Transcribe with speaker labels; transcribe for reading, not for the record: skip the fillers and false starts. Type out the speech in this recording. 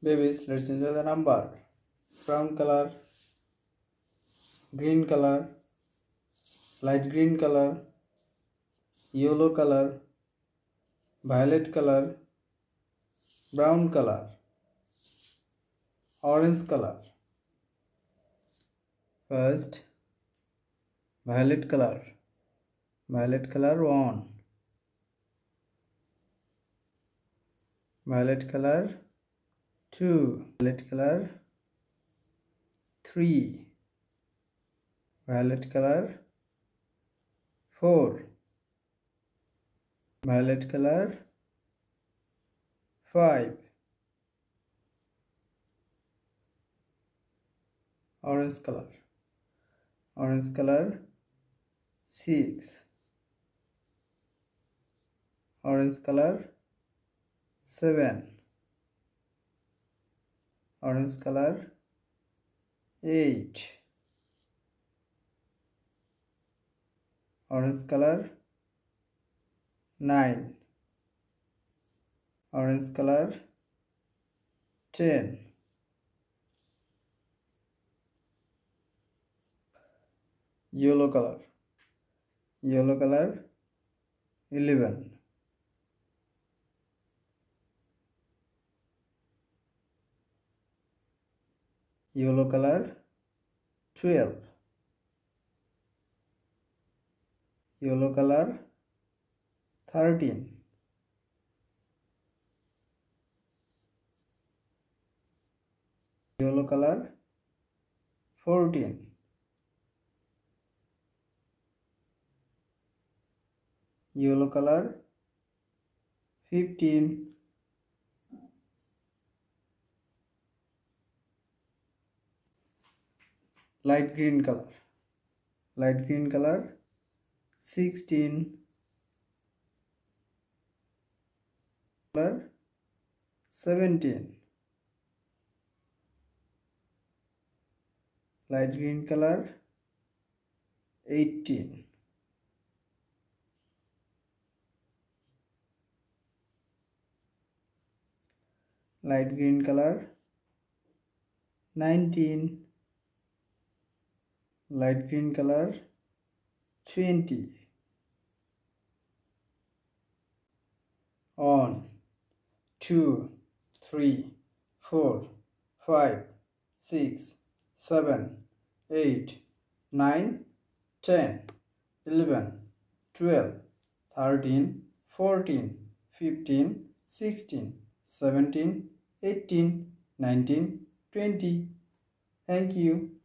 Speaker 1: Babies, let's enjoy the number. Brown color, green color, light green color, yellow color, violet color, brown color, orange color. First, violet color. Violet color 1. Violet color 2. Violet color 3. Violet color 4. Violet color 5. Orange color. Orange color 6. Orange color 7. Orange color 8. Orange color 9. Orange color 10. Yellow color. Yellow color 11. Yellow color 12. Yellow color 13. Yellow color 14. Yellow color 15. Light green color. Light green color 16. Color 17. Light green color 18. Light green color 19. Light green color 20. 1, 2, 3, 4, 5, 6, 7, 8, 9, 10, 11, 12, 13, 14, 15, 16, 17, 18, 19, 20. Thank you.